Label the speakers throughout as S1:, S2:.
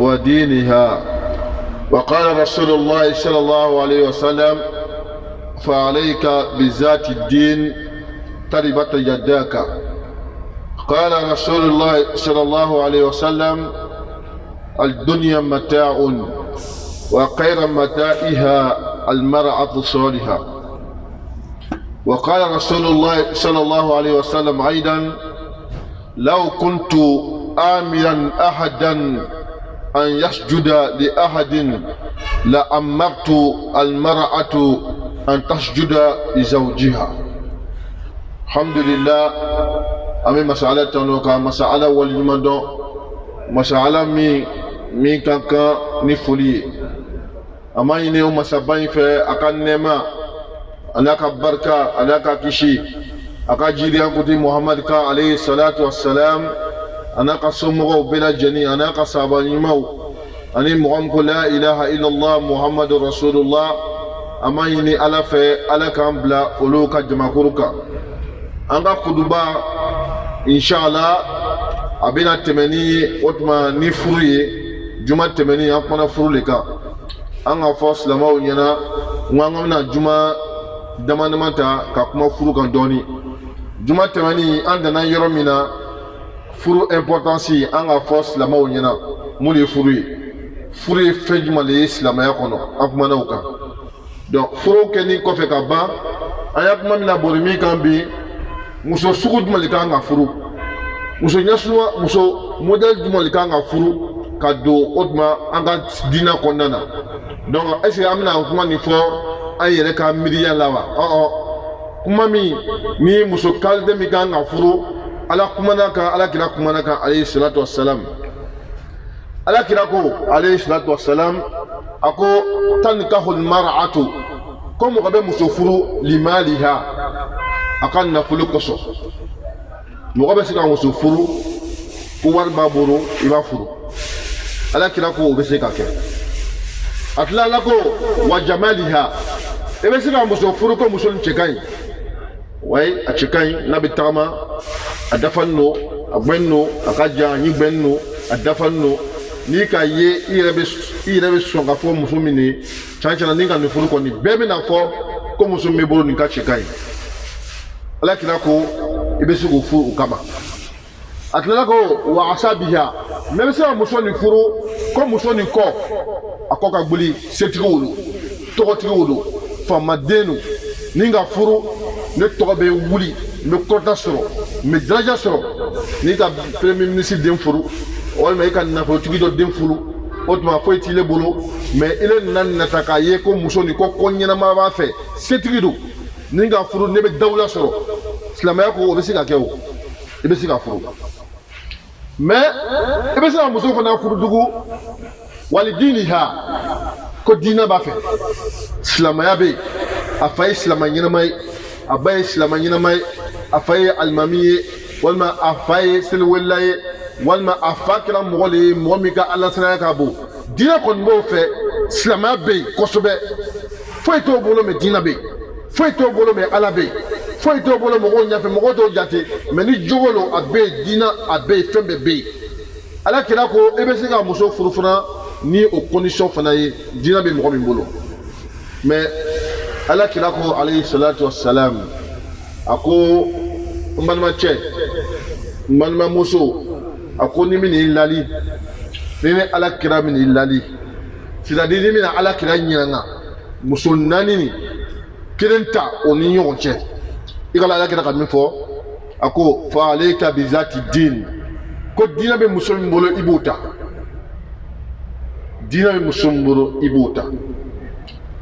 S1: ودينها. وقال رسول الله صلى الله عليه وسلم فعليك بذات الدين تربت يداك. قال رسول الله صلى الله عليه وسلم الدنيا متاع وخير متاعها المرأة الصالحة. وقال رسول الله صلى الله عليه وسلم أيضا لو كنت آمرا أحدا أن يسجد لأحد لأمرت المرأة أن تسجد لزوجها. الحمد لله. أمي مسألة تنوكا مسألة والجمدو مسألة مي كانكا نفولي أما ينيو مسابين في أكان نما أناك بركة أناك كشي أكا جيريان كتي محمد كا عليه الصلاة والسلام أناك سمغو بلا جني أناك ساباني مو أني محمد لا إله إلا الله محمد رسول الله أما يني ألا في ألا كامبلا أولوكا جماكوروكا أنك كدوبا إن شاء الله أبينا تمني وتما نفوري جمعة تمني أكمنا فورلكا أنك فوس لما ونينا وانغمنا جمعة damanamata ka kuma furu kan dɔɔni juma tɛmɛni an dana yɔrɔ min na furu importance an ka fɔ silamɛw ɲɛna mun de ye furu ye. Furu ye fɛn jumɛn de ye silamɛya kɔnɔ an kumana o kan. donc furu kɛni kɔfɛ ka ban an y'a kuma min na bori min kan bi muso sugu jumɛn de kan ka furu, muso ɲɛsuma muso modèle jumɛn de kan ka furu ka don o tuma an ka diinɛ kɔnɔna na. donc est ce que an bɛna kuma nin fɔ an yɛrɛ ka miiriya la wa? kuma min ni muso kalite min kan ka furu ala kumana kan, ala kira kumana kan alayhi salatu wassalam. ala kira ko alayhi salatu wassalam a ko tankahul mar'atu ko mɔgɔ bɛ muso furu limaliha a ka nafolo kosɔn. mɔgɔ bɛ se ka muso furu ko wari b'a bolo i b'a furu. ala kira ko o bɛ se ka kɛ. a tilala ko wa jamaliha i bɛ se ka muso furu ko muso ni cɛ ka ɲi. wayi a cɛ ka ɲi n'a bɛ tagama a dafalen don, a gbɛnnen don, a ka jan a ɲi gbɛnnen don, a dafalen don. n'i ka ye i yɛrɛ bɛ sɔn ka fɔ muso min ye can can na ni ka nin furu kɔni bɛɛ bɛna fɔ ko muso min bɛ bolo nin ka cɛ ka ɲi. ala kira ko i bɛ se k'o furu o kama. a tilala ko wa asabiha mɛ bɛ se ka muso nin furu ko muso nin kɔ a kɔ ka gbili setigiw don, tɔgɔtigiw don, faamaden don. ni ka furu ne tɔgɔ bɛ wuli n bɛ kɔrɔta sɔrɔ n bɛ daraja sɔrɔ. n'i ka premier ministre den furu walima i ka nafolotigi dɔ den furu o tuma foyi t'ile bolo mais ile nana nata k'a ye ko muso nin ko ɲɛnama b'a fɛ setigi don. ni ka furu ne bɛ dawula sɔrɔ. silamɛya ko o bɛ se ka kɛ o, i bɛ se ka furu. mais i bɛ se ka muso fana furu dugu wali diiniha ko diinɛ b'a fɛ. silamɛya bɛ yen, a fa ye silamɛ ɲɛnama ye, a ba ye silamɛ ɲɛnama ye, a fa ye alimami ye walima a fa ye seliwelila ye walima a fa kɛra mɔgɔ de ye mɔgɔ min ka alasiraya ka bon. diinɛ kɔni b'o fɛ. silamɛya bɛ yen kosɛbɛ. foyi t'o bolo mais diinɛ bɛ yen, foyi t'o bolo mais ala bɛ yen, foyi t'o bolo mɔgɔw ɲɛfɛ mɔgɔw t'o jate mais ni jogo lo a bɛ yen, diinɛ a bɛ yen, fɛn bɛɛ bɛ yen. ala kira ko e bɛ se ka muso furu fana ni o condition fana ye diinɛ bɛ mɔgɔ min bolo. mais ala kira ko alayhi salatu wassalam a ko n balimacɛ n balimamuso a ko ni min y'i lali ni ne ala kira min y'i lali c'est-à-dire ni min na ala kira ɲinana muso naani ni kelen ta o ni ɲɔgɔn cɛ i ka ala kira ka min fɔ a ko fa alayka bi zati din ko diinɛ bɛ muso min bolo i b'o ta. diinɛ bɛ muso min bolo i b'o ta.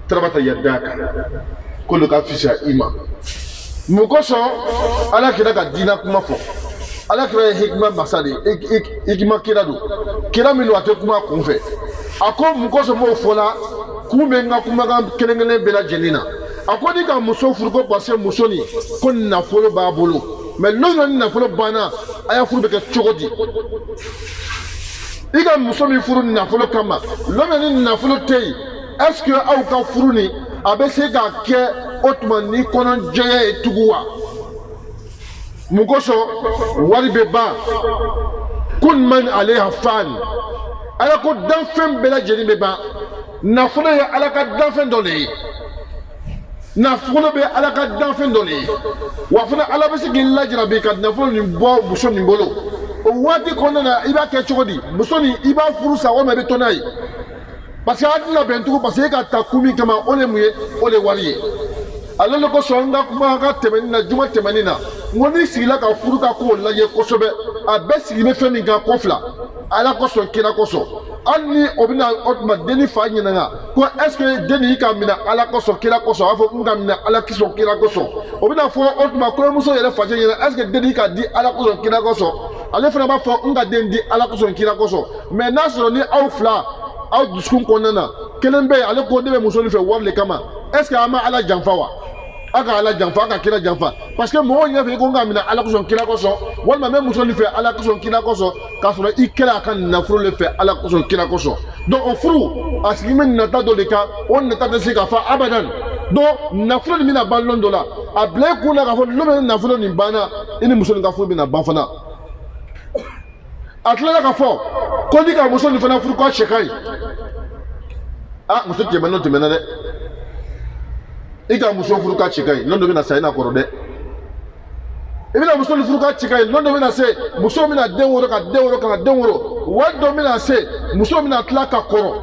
S1: tarabata yadaka k'olu ka fisa i ma. mun kosɔn ala kira ka diinɛ kuma fɔ? ala kira ye hikima masa de ye, hikima kira don, kira min don a tɛ kuma kun fɛ. a ko mun kosɔn m'o fɔ la kun bɛ n ka kumakan kelen kelen bɛɛ lajɛlen na. a ko ni ka muso furu ko parce que muso nin ko nafolo b'a bolo mais n'o ni nafolo banna a y'a furu bɛ kɛ cogo di? i ka muso min furu nafolo kama l'homme ni nafolo tɛ yen est ce que aw ka furu ni a bɛ se ka kɛ o tuma ni kɔnɔjɛya ye tugun wa? mun kosɔn wari bɛ ban kun man aleha fan ala ko danfɛn bɛɛ lajɛlen bɛ ban nafolo ye ala ka danfɛn dɔ de ye nafolo bɛ ala ka danfɛn dɔ de ye wa fana ala bɛ se k'i lajarabi ka nafolo nin bɔ muso nin bolo o waati kɔnɔna na i b'a kɛ cogo di muso nin i b'a furu sa walima i bɛ to n'a ye parce que a tɛna bɛn tugun parce que e ka ta kun min kama o de mun ye o de wari ye ale de kosɔn n ka kuma ka tɛmɛni na juma tɛmɛni na n ko n'i sigila ka furu ka kow lajɛ kosɛbɛ a bɛɛ sigi bɛ fɛn min kan ko fila ala kosɔn kira kosɔn hali ni o bɛna o tuma denni fa ɲininka ko est ce que denni y'i ka minɛ ala kosɔn kira kosɔn a b'a fɔ n ka minɛ ala kisɔn kira kosɔn o bɛna fɔ o tuma kɔɲɔmuso yɛrɛ facɛ ɲɛna est ce que denni y'i ka di ala kosɔn kira kosɔn ale fana b'a fɔ n ka den di ala kosɔn kira kosɔn mais n'a sɔrɔ ni aw fila aw dusukun kɔnɔna na kelen bɛ yen ale ko ne bɛ muso nin fɛ wari de kama est ce que an ma ala janfa wa a ka ala janfa a ka kira janfa parce que mɔgɔw ɲɛfɛ i ko n ka minɛ ala kosɔn kira kosɔn walima n bɛ muso nin fɛ ala kosɔn kira kosɔn k'a sɔrɔ i kɛra a ka nafolo de fɛ ala kosɔn kira kosɔn donc o furu a sigi bɛ nata dɔ de kan o nata tɛ se ka fa abadan donc nafolo nin bɛna ban lɔn dɔ la a bila i kun na k'a fɔ lɔn min nafolo nin banna i ni muso nin ka furu bɛna ban fana a tilala ka fɔ ko ni ka muso nin fana furu k'a cɛ ka ɲi ah muso cɛman n'o tɛmɛna dɛ i ka muso furu ka cɛ ka ɲi lɔn dɔ bɛna sa i n'a kɔrɔ dɛ i bɛna muso nin furu ka cɛ ka ɲi lɔn dɔ bɛna se muso bɛna den wolo ka den wolo ka den wolo wari dɔ bɛna se muso bɛna tila ka kɔrɔ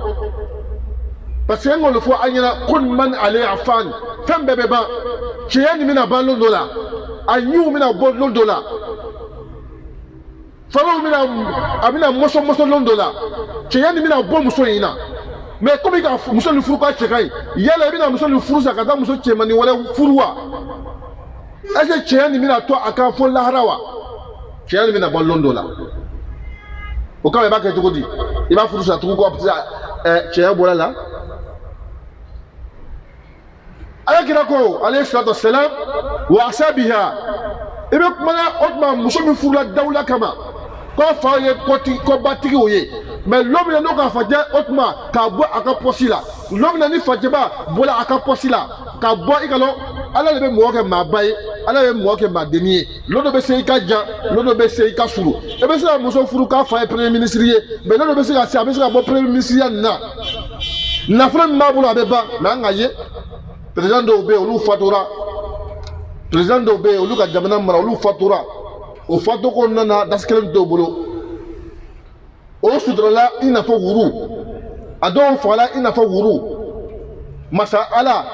S1: parce que n kɔni fɔ an ɲɛna ko nin man ale a fan fɛn bɛɛ bɛ ban cɛya nin bɛna ban lɔn dɔ la a ɲiw bɛna bɔ lɔn dɔ la falaw bɛna mɔsɔn lɔn dɔ la cɛya nin bɛna bɔ muso in na mais comme i ka muso nin furu ka cɛ ka ɲi yala i bɛna muso nin furu sa ka taa muso cɛmannin wɛrɛ furu wa est ce que cɛya nin bɛna to a kan fo lahara wa cɛya nin bɛna bɔ lɔn dɔ la o kama i b'a kɛ cogo di i b'a furu sa tugun ko cɛya bɔra la alakira ko alayhi salatu wassalam wa asabiha i bɛ kumana o tuma muso min furula dawula kama k'a fa ye kɔbatigiw ye mais lɔ min na n'o ka fajɛ o tuma k'a bɔ a ka pɔsi la lɔ min na ni fajɛba bɔra a ka pɔsi la k'a bɔ i ka lɔ ala de bɛ mɔgɔ kɛ maaba ye ala de bɛ mɔgɔ kɛ maadenni ye lɔ dɔ bɛ se i ka jan lɔ dɔ bɛ se i ka suru i bɛ se ka muso furu k'a fa ye premier ministre ye mais lɔ dɔ bɛ se ka se a bɛ se ka bɔ premier ministre ya nin na nafolo min b'a bolo a bɛ ban mais an ka ye président dɔw bɛ yen olu fatura président dɔw bɛ yen olu ka jamana mara olu fatura o fatu kɔnɔna na dasi kelen t'o bolo o suturala i n'a fɔ wuru a dɔw fagala i n'a fɔ wuru masa ala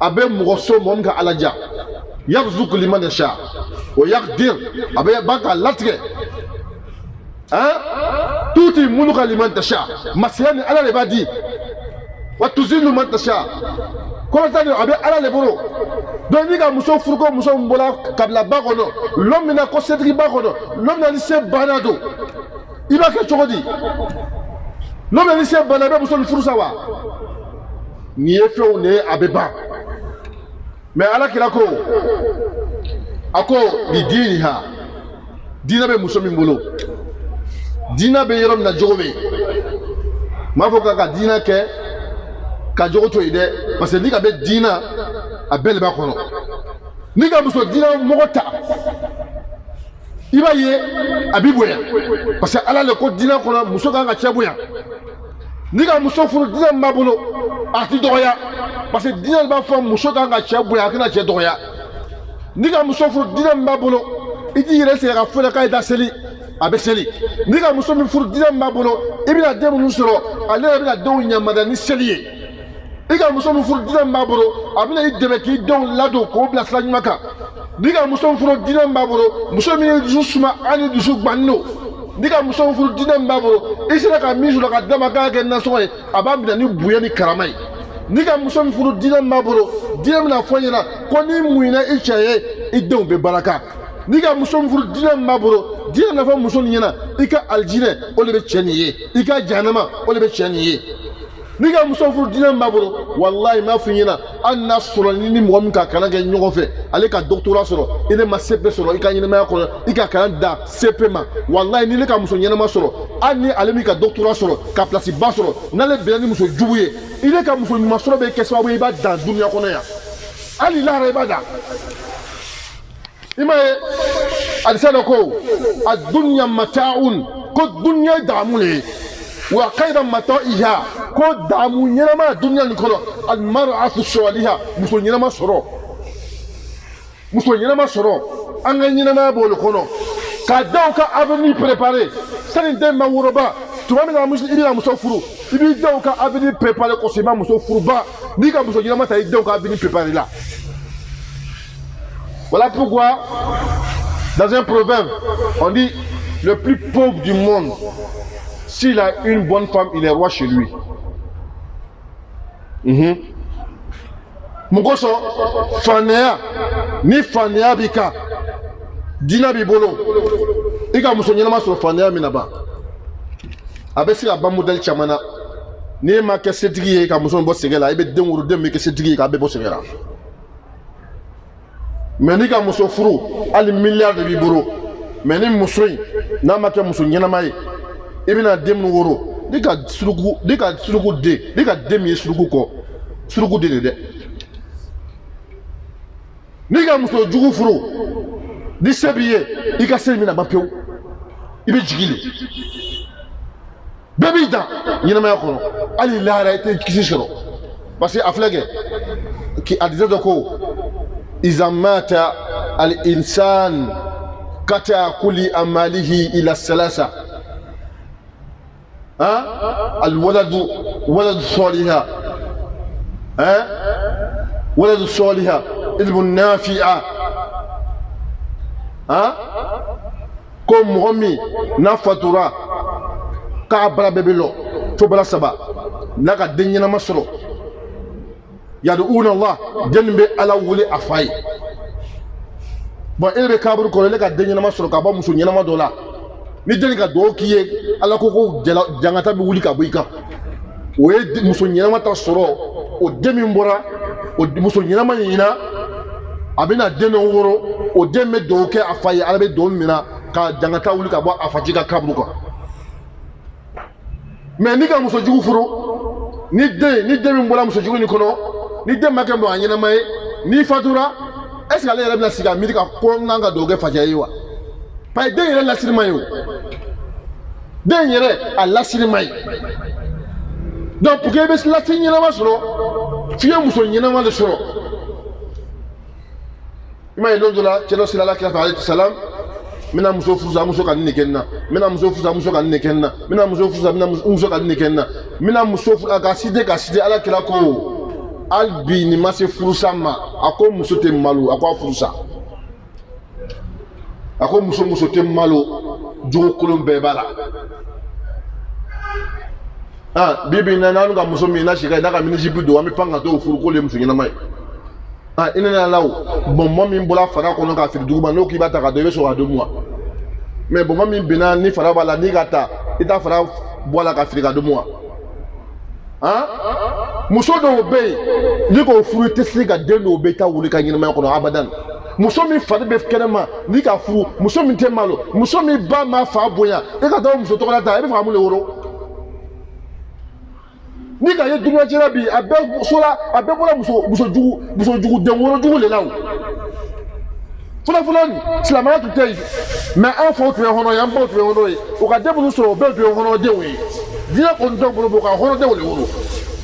S1: a bɛ mɔgɔ so mɔgɔ min ka ala ja yarzuqu liman yasha wa yaqdir a bɛ ban k'a latigɛ tuuti muluka liman tasha masaya ni ala de b'a di wa tuzillu man tasha kɔrɔta nin a bɛ ala de bolo donc n'i ka muso furu ko muso min bɔra kabilaba kɔnɔ lɔ min na ko setigiba kɔnɔ lɔ min na ni se banna don i b'a kɛ cogo di lɔ min na ni se banna i bɛ muso nin furu sa wa nin ye fɛnw de ye a bɛ ban mais ala kira ko a ko bi diiniha diinɛ bɛ muso min bolo diinɛ bɛ yɔrɔ min na jogo bɛ yen n b'a fɔ k'a ka diinɛ kɛ ka jogo to yen dɛ parce que n'i ka bɛ diinɛ a bɛɛ de b'a kɔnɔ n'i ka muso diinɛ mɔgɔ ta i b'a ye a b'i bonya parce que ala le ko diinɛ kɔnɔ muso kan ka cɛ bonya n'i ka muso furu diinɛ min b'a bolo a ti dɔgɔya parce que diinɛ b'a fɔ muso kan ka cɛ bonya a kana cɛ dɔgɔya n'i ka muso furu diinɛ min b'a bolo i t'i yɛrɛ sɛgɛn ka fɔ k'a ye da seli a bɛ seli n'i ka muso min furu diinɛ min b'a bolo i bɛna den minnu sɔrɔ ale yɛrɛ bɛna denw yamaruya ni seli ye i ka muso min furu diinɛ min b'a bolo a bɛna i dɛmɛ k'i denw ladon k'o bila sira ɲuman kan n'i ka muso min furu diinɛ min b'a bolo muso min ye dusu suma ani dusu gbannen don n'i ka muso min furu diinɛ min b'a bolo i sera ka min sɔrɔ ka d'a ma k'a kɛ nasɔngɔ ye a b'a minɛ ni bonya ni karama ye n'i ka muso min furu diinɛ min b'a bolo diinɛ bɛna fɔ ɲɛna ko n'i muɲuna i cɛ ye i denw bɛ baraka n'i ka muso min furu diinɛ min b'a bolo diinɛ nafa muso nin ɲɛna i ka alijinɛ o de bɛ cɛ nin ye i ka jahanama o de bɛ cɛ nin ye n'i ka muso furu diinɛ min b'a bolo walayi n b'a f'i ɲɛna hali n'a sɔrɔ ni mɔgɔ min ka kalan kɛ ɲɔgɔn fɛ ale ka doctorat sɔrɔ i ne ma CP sɔrɔ i ka ɲɛnamaya kɔnɔ i ka kalan da CP ma walayi ni ne ka muso ɲɛnama sɔrɔ hali ni ale min ka doctorat sɔrɔ ka place ba sɔrɔ n'ale bɛnna ni muso jugu ye i ne ka muso ɲuman sɔrɔ bɛ kɛ sababu ye i b'a dan duniya kɔnɔ yan hali lahara i b'a dan i m'a ye alisa dɔ ko a dunya mata'un ko dunya damu le wa khayran mata'iha ko damu nyama dunya ni kono al mar'atu salihah muso nyama soro an ga nyama bolo kono ka daw ka avenir préparé sani den ma woroba tuma min na muso ibi na muso furu ibi daw ka avenir préparé ko sema muso furuba ni ka muso nyama ta daw ka avenir préparé là. Voilà pourquoi dans un proverbe on dit le plus pauvre du monde, s'il a une bonne femme, il est roi chez lui. Mugoso fanea ni fanea bika dina bibolo ika musonyela maso fanea minaba abesi aba model chamana ni ma ke setigi ka muson bo segela ibe denwuru dem ke setigi ka be bo segela meni ka muso furu ali milliard de biboro meni musoyi na ma ke musonyela mai ibina dem woro dika surugu de dika dem ye surugu ko surugu de ni ka muso jugu furu di sebiye i ka se mina ba pew i be jigili bebi da ɲɛnamaya kɔnɔ hali lahara i tɛ kisi sɔrɔ parce que a filɛ kɛ ki a disait ko iza mata al insan kata kulli amalihi ila salasa al waladu saliha waladu saliha ilmu nafi'a ko mɔgɔ min n'a fatura k'a bara bɛɛ bɛ lɔ fo bara saba n'a ka den ɲɛnama sɔrɔ yadu'una Allah den bɛ ala wele a fa ye bon e bɛ kaburu kɔnɔ ne ka den ɲɛnama sɔrɔ ka bɔ muso ɲɛnama dɔ la ni den ka dugawu k'i ye ala ko jangata bɛ wuli ka bɔ i kan o ye muso ɲɛnama ta sɔrɔ o den min bɔra o muso ɲɛnama ɲinina a bɛna den dɔ woro o den bɛ dugawu kɛ a fa ye ala bɛ dugawu min na ka jangata wuli ka bɔ a faji ka kaburu kan mais ni ka muso jugu furu ni den min bɔra muso jugu nin kɔnɔ ni den ma kɛ mɔgɔ ɲɛnama ye n'i fatura est ce que ale yɛrɛ bɛna sigi a miiri ka ko n kan ka dugawu kɛ fajiya ye wa parce que den yɛrɛ lasiri ma ye o den yɛrɛ a lasiri ma ye donc pour que i bɛ lasiri ɲɛnama sɔrɔ f'i ye muso ɲɛnama de sɔrɔ i m'a ye don dɔ la cɛ dɔ sera ala kira fɛ alayhi salam n bɛna muso furusa muso ka nin de kɛ n na n bɛna muso furusa muso ka nin de kɛ n na n bɛna muso furusa muso ka nin de kɛ n na n bɛna muso furusa ka cité ala kira ko hali bi nin ma se furusa ma a ko muso tɛ malo a ko a furusa a ko muso tɛ malo jogo kolon bɛɛ b'a la bibi na n'an ka muso min na si ka n'a ka minisipi don an bɛ pan ka t'o furu k'olu ye muso ɲɛnama ye i nana la o bɔnbɔn min bɔra fara kɔnɔ k'a fili duguma n'o k'i b'a ta ka dɔn i bɛ sɔrɔ ka don wa mais bɔnbɔn min binna ni fara b'a la n'i ka ta i t'a fara bɔ a la ka fili ka don wa muso dɔw bɛ yen n'i k'o furu i tɛ se ka den dɔw bɛ taa wuli ka ɲɛnamaya kɔnɔ abadan muso min fari bɛ kɛnɛma n'i ka furu muso min tɛ malo muso min ba ma fa bonya e ka taa muso tɔgɔ la ta e bɛ fɛ ka mun de woro ni ka ye dunuya cɛla bi a bɛɛ bɔra muso jugu den woro jugu de la o fɔlɔfɔlɔ nin silamɛya tun tɛ yen mais an faw tun ye hɔrɔn ye an baw tun ye hɔrɔn ye o ka den minnu sɔrɔ o bɛɛ tun ye hɔrɔndenw ye diinɛ kɔni t'anw bolo ka hɔrɔndenw de wolo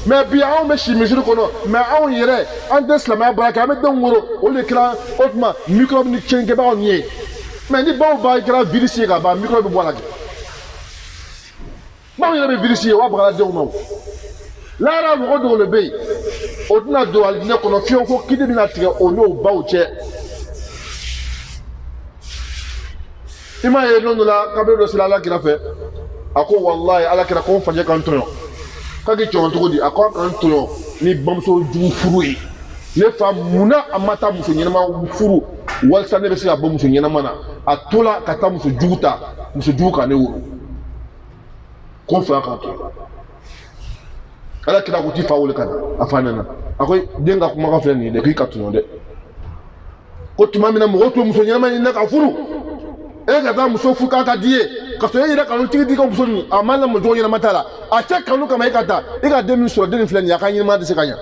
S1: mais bi anw bɛ si misiri kɔnɔ mais anw yɛrɛ an tɛ silamɛya baara kɛ an bɛ denw wolo o de kɛra o tuma microbe ni cɛnnikɛbagaw nin ye mais ni baw ba kɛra virus ye ka ban microbe bɛ bɔ a la kɛ baw yɛrɛ bɛ virus ye wa bagala denw ma o. Lara mɔgɔ dɔw de bɛ yen o tɛna don alijinɛ kɔnɔ fiyewu ko kini bɛna tigɛ o n'o baw cɛ i m'a ye don dɔ la kabiri dɔ sera ala kira fɛ a ko walayi ala kira ko n fajɛ kan tɔɲɔ k'a k'i tɔɲɔ cogo di a ko an kan tɔɲɔ ni bamuso jugu furu ye ne fa munna a ma taa muso ɲɛnama furu walasa ne bɛ se ka bɔ muso ɲɛnama na a tola ka taa muso jugu ta muso jugu ka ne wolo ko n fa kan tɔɲɔ. ala kira ko ti fa wele kana a fa nana a ko den ka kuma ka filɛ nin ye dɛ k'i ka tɔɲɔ dɛ ko tuma min na mɔgɔw tun muso ɲɛnama ɲini ka furu e ka taa muso furu k'a ka di ye ka sɔrɔ e yɛrɛ kanu tigi di ka muso nin a ma lamɔ jogo ɲɛnama t'a la a cɛ kanu kama e ka taa e ka den min sɔrɔ den nin filɛ nin ye a ka ɲɛnama tɛ se ka ɲɛ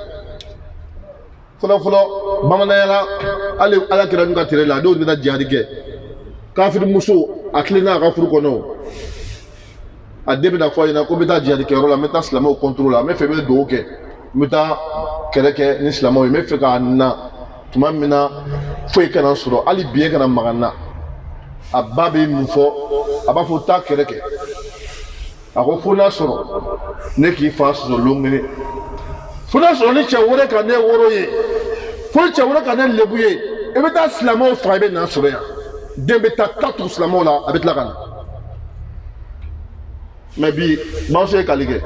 S1: fɔlɔfɔlɔ bamananya la hali ala kira nun ka tere la a dɔw bɛ taa jihadi kɛ kafiri muso a tilenna a ka furu kɔnɔ a début la fois il y a ko beta jihad ke rola meta slamo contrôle la me fait me do ke meta keleke ni slamo me fait ka na tuma mina foi kana suro ali bien kana magana ababe mufo abafo ta keleke ako funa suro ne ki fa so longene funa suro ni chawore ka ne woro ye fo chawore ka ne lebuye e beta slamo fa be na suro ya dembe ta tatu slamo la avec la kana mais bi banso kalige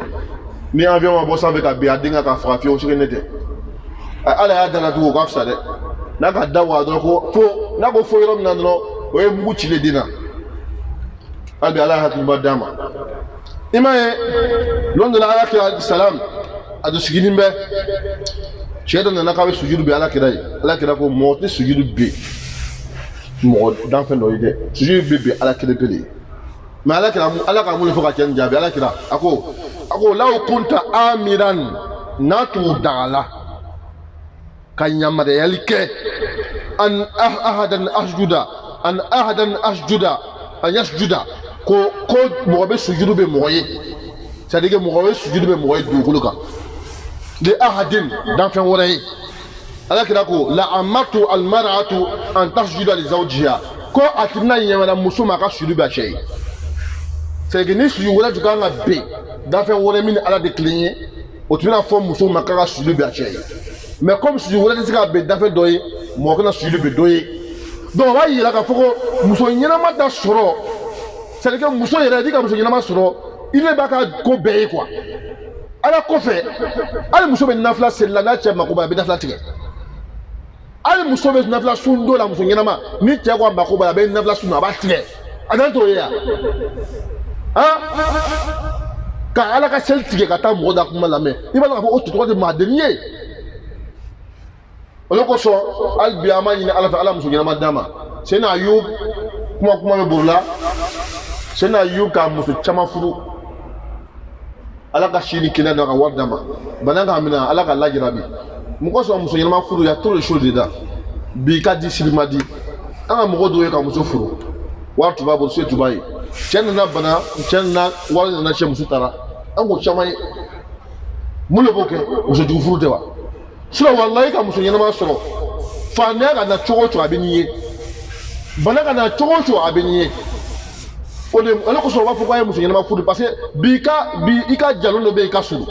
S1: ni avion wa bossa avec abi adinga ka frafi o sire nete ala ya dana tu ko afsa de na ka dawa do ko fo na ko fo yorom na no o e mbu chile dina abi ala hatu badama imaye lon de la ala salam adu sigini mbe chedo na ka be sujudu be ala kira ko moti sujudu be mo dan fe no ide sujudu be ala kira pele mais ala ka mun fo ka ken jabi ala kira ako law kunta amiran natu dala kanyamade yalike an ahadan asjuda an yasjuda ko mo be sujudu be moye c'est-à-dire que mo be sujudu be moye du kuluka de ahadin dan fen woray ala kira ko la amatu al mar'atu an tasjuda li zawjiha ko atina yamana musuma ka sujudu ba shay c'est que ni sujudu wala jukanga be dan fen woray min ala de cligner o tuna fo musuma ka sujudu ba shay mais comme sujudu wala tika be dan fen doye mo kana sujudu be doye donc wa yira ka foko muso nyama da soro c'est que muso yera di ka muso nyama soro il ne ba ka ko be quoi ala ko fe ala muso be nafla sella na che makuba be nafla tige ala muso be nafla sundo la muso nyama ni che ko makuba be nafla sundo ba tige adan to ya ka ala ka sel tige ka ta mo da kuma la me i ba ka fo o to de ma dernier oloko so al biama ni ala muso nyama dama sena ayub kuma be burla sena ayub ka muso chama furu ala ka shini kina da ka wardama bananga amina ala ka lajirabi muko so muso nyama furu ya trop de choses dedans bi ka di silmadi anga muko do ka muso furu wartu babo so tubai chenna bana chenna wala na che muso tara ango chama mulo boke muso du furu dewa sura wallahi ka muso nyama soro fa ne ga na chogo abiniye bananga na chogo abiniye on ko so wa fo ko muso nyama furu parce que bi ika jalondo be ika suru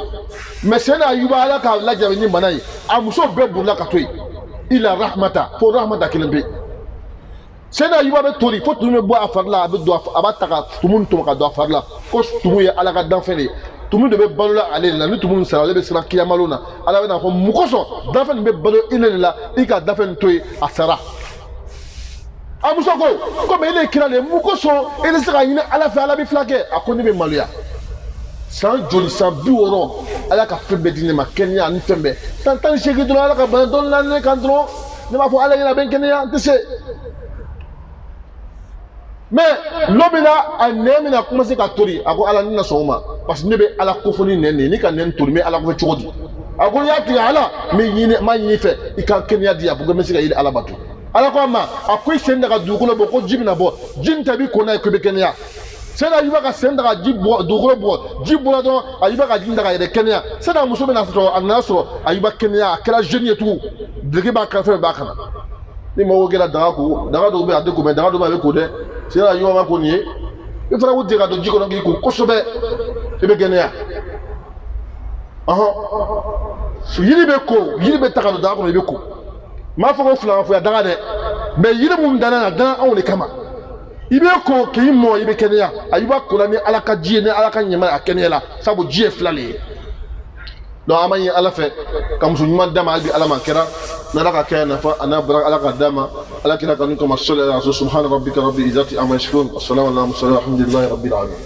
S1: mais c'est na yuba ala ka la jabe ni manai a muso be burla ka toy ila rahmata fo rahmata kilembe c'est na yuba be tori fo tume bo afarla be do abata ka tumun to ka do afarla ko tumu ya ala ka dan fele tumu de be balola ale la ni tumu sala le be sira kiyamalona ala be na fo mukoso dan fe be balo inela ika dan fe toy asara amuso ko me ile kira le mukoso ele sera yina ala fa ala bi flake akoni be maluya san joli san biworo ala ka febe dine ma kenya ni tembe tan shege do ala ka ban don la ne kan dro ne ma fo ala yina ben kenya tese mais lobina anemina commencer ka tori ako ala ni na soma parce que ne be ala ko foni nene ni ka nen tori mais ala ko chodi ako ya ti ala me yini ma yini fe ika kenya dia pour que me sika ile ala batu ala ko ma akoy senda ka dukulo bo ko jibina bo jinta bi ko na ko be kenya senda yuba ka senda ka jibbo dukulo bo jibbo do ayuba ka jinda ka ide kenya senda muso be na so anasro ayuba kenya kala jeune tout de ba ka fe ba kana ni mo wogela daga do be ade ko be daga do ba be ko de senda yuba ma ko ni e fara wuti ka do jiko no gi ko so be e be kenya yiri be taka do daga ko be ko ma fo ko fula fo ya daga de mais yiri mum dana na dan on le kama ibe ko ke mo ibe kenya ayuba ko ni ala ka jie ni ala ka nyema akenya la sabo jie flale do amani ala fe kam su nyuma dama albi ala makera na daga kana fa ana bara ala ka dama ala kina kan ko masalla subhana rabbika rabbil izzati amma yasifun assalamu alaikum alhamdulillahi rabbil alamin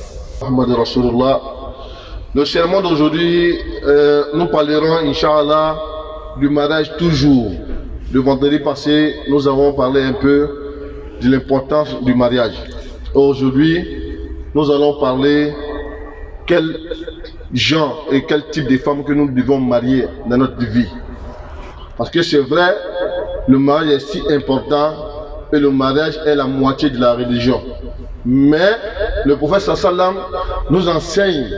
S1: muhammad rasulullah. Le sermon d'aujourd'hui nous parlerons inchallah du mariage toujours. Le vendredi passé, nous avons parlé un peu de l'importance du mariage. Aujourd'hui, nous allons parler quel genre et quel type de femmes que nous devons marier dans notre vie. Parce que c'est vrai, le mariage est si important et le mariage est la moitié de la religion. Mais le prophète sallam nous enseigne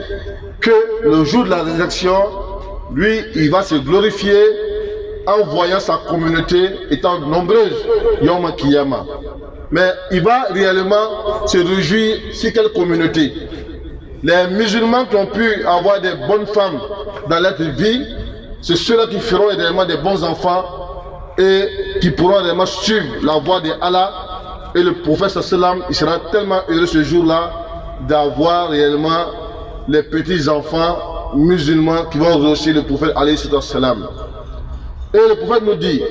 S1: que le jour de la résurrection, lui, il va se glorifier en voyant sa communauté étant nombreuse, Yom Kiyama. Mais il va réellement se réjouir sur quelle communauté? Les musulmans qui ont pu avoir des bonnes femmes dans leur vie, c'est ceux-là qui feront réellement des bons enfants et qui pourront réellement suivre la voie de Allah. Et le prophète sallam, il sera tellement heureux ce jour-là d'avoir réellement les petits enfants musulmans qui vont reçu le prophète alayhi salam. Et le prophète nous dit,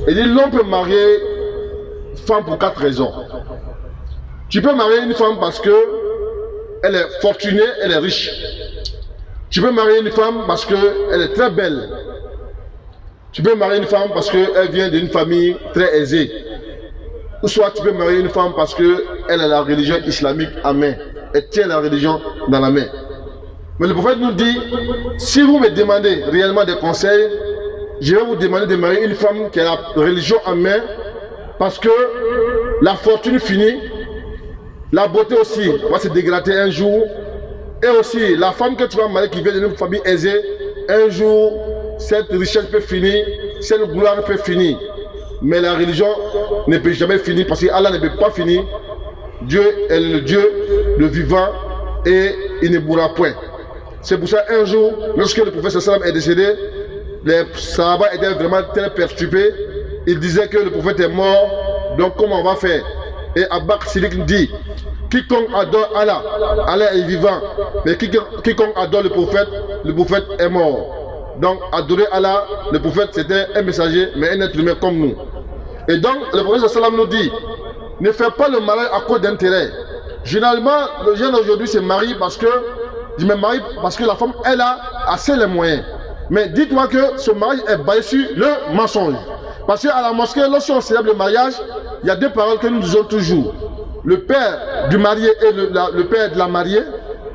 S1: il dit l'homme peut marier femme pour 4 raisons. Tu peux marier une femme parce que elle est fortunée, elle est riche. Tu peux marier une femme parce qu'elle est très belle. Tu peux marier une femme parce qu'elle vient d'une famille très aisée. Ou soit tu peux marier une femme parce qu'elle a la religion islamique en main. Elle tient la religion dans la main. Mais le prophète nous dit, si vous me demandez réellement des conseils, je vais vous demander de marier une femme qui a la religion en main, parce que la fortune finit, la beauté aussi va se dégrader un jour, et aussi la femme que tu vas marier qui vient d'une famille aisée, un jour cette richesse peut finir, cette gloire peut finir, mais la religion ne peut jamais finir parce que Allah ne peut pas finir. Dieu est le Dieu, le vivant, et il ne mourra point. C'est pour ça un jour, lorsque le prophète sallam est décédé, les Sahaba étaient vraiment très perturbés. Ils disaient que le prophète est mort, donc comment on va faire? Et Abba Sidik dit, quiconque adore Allah, Allah est vivant, mais quiconque adore le prophète est mort. Donc adorer Allah, le prophète c'était un messager, mais un être humain comme nous. Et donc le prophète sallam nous dit, ne fais pas le mariage à cause d'intérêt. Généralement, le jeune aujourd'hui se marie parce que, je me marie parce que la femme, elle a assez les moyens. Mais dites-moi que ce mariage est basé sur le mensonge. Parce qu'à la mosquée, lorsqu'on célèbre le mariage, il y a 2 paroles que nous disons toujours. Le père du marié et le père de la mariée,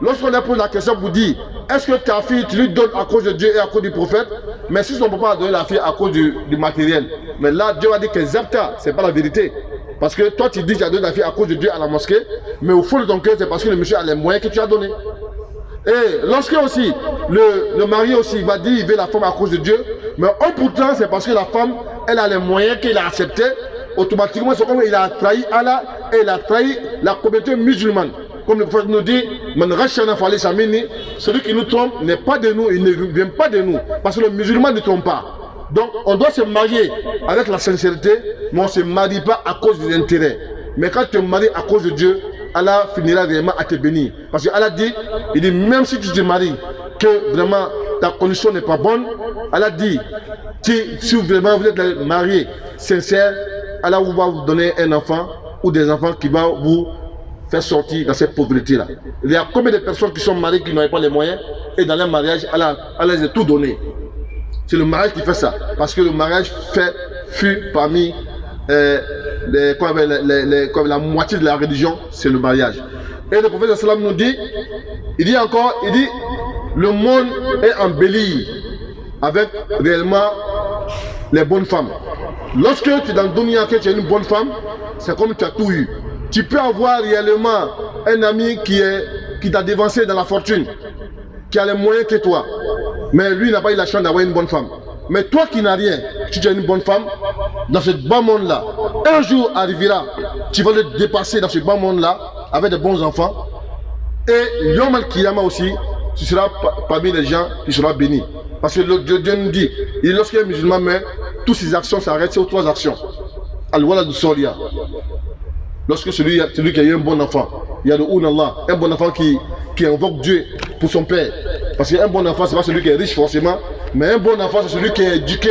S1: lorsqu'on leur pose la question pour dire, est-ce que ta fille, tu lui donnes à cause de Dieu et à cause du prophète? Mais si son papa a donné la fille à cause du matériel, mais là, Dieu va dire que Zapta, ce n'est pas la vérité. Parce que toi, tu dis que tu as donné la fille à cause de Dieu à la mosquée, mais au fond de ton cœur, c'est parce que le monsieur a les moyens que tu as donnés. Et lorsque aussi, le mari aussi va dire qu'il veut la femme à cause de Dieu, mais pourtant, c'est parce que la femme, elle a les moyens qu'elle a acceptés, automatiquement, c'est comme il a trahi Allah et il a trahi la communauté musulmane. Comme le prophète nous dit, celui qui nous trompe n'est pas de nous, il ne vient pas de nous, parce que le musulman ne trompe pas. Donc on doit se marier avec la sincérité, mais on ne se marie pas à cause des intérêts. Mais quand tu te maries à cause de Dieu, Allah finira réellement à te bénir. Parce que Allah dit, il dit, même si tu te maries, que vraiment ta condition n'est pas bonne, Allah dit, si vraiment vous êtes marié sincère, Allah va vous donner un enfant ou des enfants qui vont vous faire sortir dans cette pauvreté-là. Il y a combien de personnes qui sont mariées qui n'ont pas les moyens et dans leur mariage, Allah les a tout donné. C'est le mariage qui fait ça. Parce que le mariage fut parmi la moitié de la religion, c'est le mariage. Et le prophète sallam nous dit, il dit encore, il dit, le monde est embelli avec réellement les bonnes femmes. Lorsque tu es dans le dunya, que tu es une bonne femme, c'est comme tu as tout eu. Tu peux avoir réellement un ami qui t'a dévancé dans la fortune, qui a les moyens que toi, mais lui n'a pas eu la chance d'avoir une bonne femme. Mais toi qui n'as rien, si tu as une bonne femme, dans ce bas monde-là, un jour arrivera, tu vas le dépasser dans ce bas monde-là, avec de bons enfants, et Yom Al-Kiyama aussi, tu seras parmi les gens qui seront bénis. Parce que Dieu nous dit, lorsqu'un musulman meurt, toutes ses actions s'arrêtent sur 3 actions. Al-Wala du Soria. Lorsque celui qui a eu un bon enfant, il y a le Allah, un bon enfant qui invoque Dieu pour son père. Parce qu'un bon enfant, ce n'est pas celui qui est riche forcément, mais un bon enfant, c'est celui qui est éduqué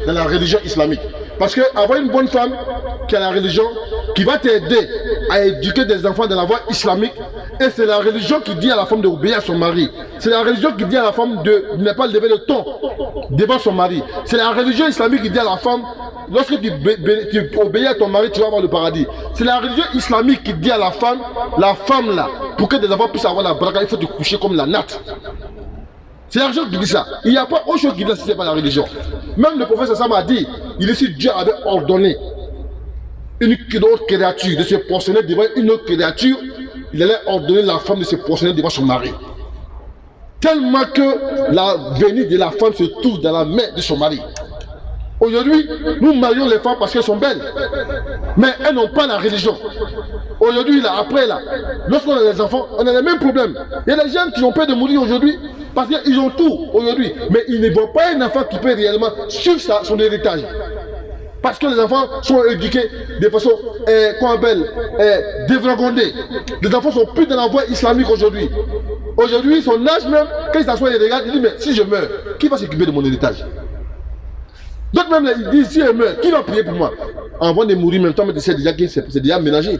S1: dans la religion islamique. Parce qu'avoir une bonne femme qui a la religion, qui va t'aider à éduquer des enfants dans la voie islamique, et c'est la religion qui dit à la femme d'obéir à son mari. C'est la religion qui dit à la femme de ne pas lever le ton devant son mari. C'est la religion islamique qui dit à la femme, lorsque tu obéis à ton mari, tu vas avoir le paradis. C'est la religion islamique qui dit à la femme là, pour que des enfants puissent avoir la baraka, il faut te coucher comme la natte. C'est la religion qui dit ça. Il n'y a pas autre chose qui dit ça si ce n'est pas la religion. Même le prophète Sassam a dit, il est si Dieu avait ordonné une autre créature de se positionner devant une autre créature, il allait ordonner la femme de se prosterner devant son mari. Tellement que la venue de la femme se trouve dans la main de son mari. Aujourd'hui, nous marions les femmes parce qu'elles sont belles. Mais elles n'ont pas la religion. Aujourd'hui, là, après, là, lorsqu'on a des enfants, on a les mêmes problèmes. Il y a des gens qui ont peur de mourir aujourd'hui parce qu'ils ont tout aujourd'hui. Mais ils ne voient pas un enfant qui peut réellement suivre son héritage. Parce que les enfants sont éduqués de façon, qu'on appelle, dévergondée. Les enfants sont plus dans la voie islamique aujourd'hui. Aujourd'hui, son âge même, quand il s'assoit et regarde, il dit, mais si je meurs, qui va s'occuper de mon héritage? D'autres même, ils disent, si je meurs, qui va prier pour moi? Avant de mourir, même toi, c'est déjà ménagé.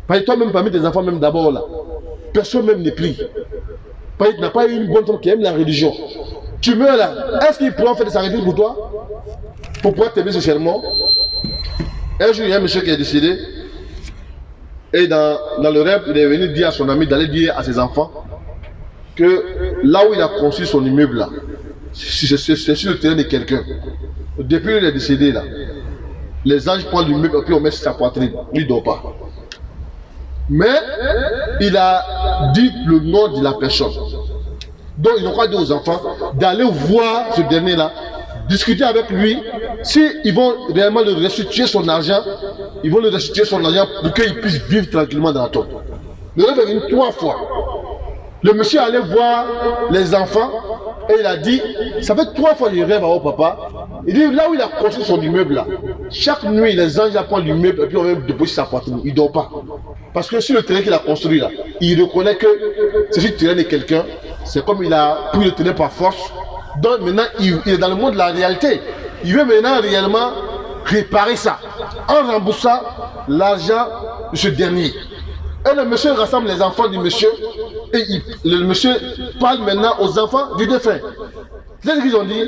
S1: Parce que toi-même, parmi tes enfants, même d'abord, là, personne même ne prie. Parce que tu n'as pas eu une bonne femme qui aime la religion. Tu meurs là, est-ce qu'il pourra faire des sacrifices pour toi? Pour pouvoir t'aimer socialement? Un jour, il y a un monsieur qui est décédé. Et dans le rêve, il est venu dire à son ami d'aller dire à ses enfants que là où il a construit son immeuble là, c'est sur le terrain de quelqu'un. Depuis qu'il est décédé là, les anges prennent l'immeuble et puis on met sur sa poitrine. Lui, il ne dort pas. Mais il a dit le nom de la personne. Donc ils n'ont pas dit aux enfants d'aller voir ce dernier là, discuter avec lui, s'ils vont réellement lui restituer son argent, ils vont lui restituer son argent pour qu'il puisse vivre tranquillement dans la tombe. Le rêve est venu 3 fois. Le monsieur allait voir les enfants et il a dit, ça fait 3 fois qu'il rêve à votre papa. Il dit, là où il a construit son immeuble là, chaque nuit les anges apprennent l'immeuble et puis on va déposer sa poitrine. Il ne dort pas. Parce que sur le terrain qu'il a construit là, il reconnaît que c'est sur le terrain de quelqu'un, c'est comme il a pris le terrain par force. Donc maintenant, il est dans le monde de la réalité. Il veut maintenant réellement réparer ça en remboursant l'argent de ce dernier. Et le monsieur rassemble les enfants du monsieur et le monsieur parle maintenant aux enfants du défunt. C'est ce qu'ils ont dit.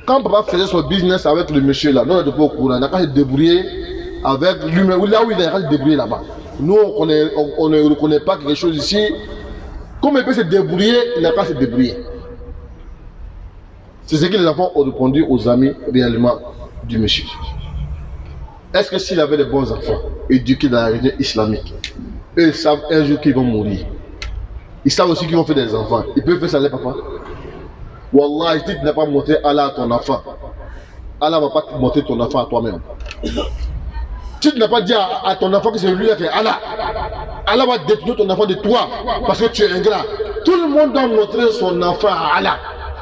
S1: Quand papa faisait son business avec le monsieur là, nous on n'était pas au courant, il n'a qu'à se débrouiller avec lui-même, là où il a qu'à se débrouiller là-bas. Nous on ne reconnaît pas quelque chose ici. Comme il peut se débrouiller, il n'a qu'à se débrouiller. C'est ce que les enfants ont répondu aux amis réellement du monsieur. Est-ce que s'il avait des bons enfants, éduqués dans la religion islamique, eux ils savent un jour qu'ils vont mourir. Ils savent aussi qu'ils vont faire des enfants. Ils peuvent faire ça les papas. Wallah, si tu n'as pas montré Allah à ton enfant, Allah ne va pas te montrer ton enfant à toi-même. Si tu n'as pas dit à ton enfant que c'est lui qui est Allah, Allah va détruire ton enfant de toi parce que tu es ingrat. Tout le monde doit montrer son enfant à Allah.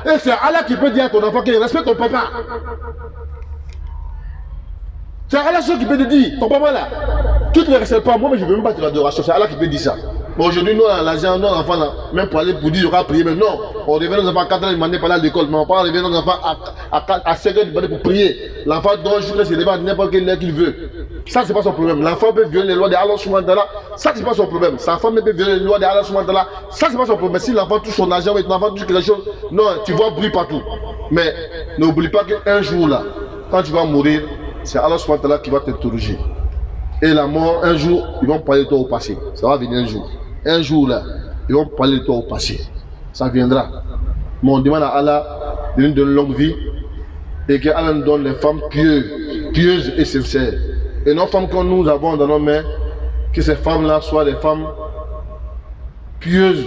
S1: Et c'est Allah qui peut dire à ton enfant qu'il respecte ton papa. C'est Allah seul qui peut te dire, ton papa là, tu ne le respectes pas, moi mais je ne veux même pas te l'adoration, c'est Allah qui peut dire ça. Bon, aujourd'hui, nous, l'argent, nos enfants, là, même pour aller pour dire, il y aura prier, mais non, on revient nos enfants à 4 h du matin, à l'école, mais on part revient nos enfants à 5 h du matin pour prier. L'enfant dort jusqu'à se lever à n'importe quelle heure qu'il veut. Ça, c'est pas son problème. L'enfant peut violer les lois de Allah subhanahu wa ta'ala, ça, c'est pas son problème. Sa femme peut violer les lois de Allah subhanahu wa ta'ala, ça, c'est pas son problème. Si l'enfant touche son argent, ou l'enfant touche quelque chose, non, tu vois bruit partout. Mais n'oublie pas qu'un jour, là, quand tu vas mourir, c'est Allah subhanahu wa ta'ala qui va t'interroger. Et la mort, un jour, ils vont parler de toi au passé. Ça va venir un jour. Un jour là, ils vont parler de toi au passé. Ça viendra. Mais on demande à Allah de nous donner une longue vie et qu'Allah nous donne les femmes pieuses et sincères. Et nos femmes que nous avons dans nos mains, que ces femmes-là soient des femmes pieuses,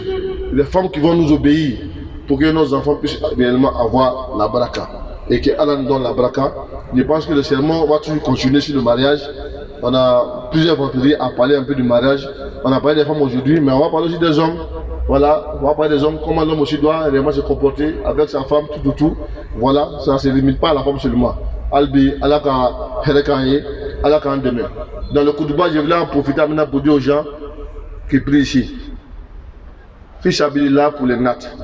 S1: des femmes qui vont nous obéir pour que nos enfants puissent réellement avoir la baraka. Et qu'Allah nous donne la baraka. Je pense que le sermon va toujours continuer sur le mariage. On a plusieurs vendredis à parler un peu du mariage. On a parlé des femmes aujourd'hui, mais on va parler aussi des hommes. Voilà, on va parler des hommes, comment l'homme aussi doit réellement se comporter avec sa femme, tout. Voilà, ça ne se limite pas à la femme seulement. Albi, Alaka, Helekaye, Alaka demain. Dans le coup de bas, je voulais en profiter maintenant pour dire aux gens qui prient ici. Fiche Abilillah pour les nattes.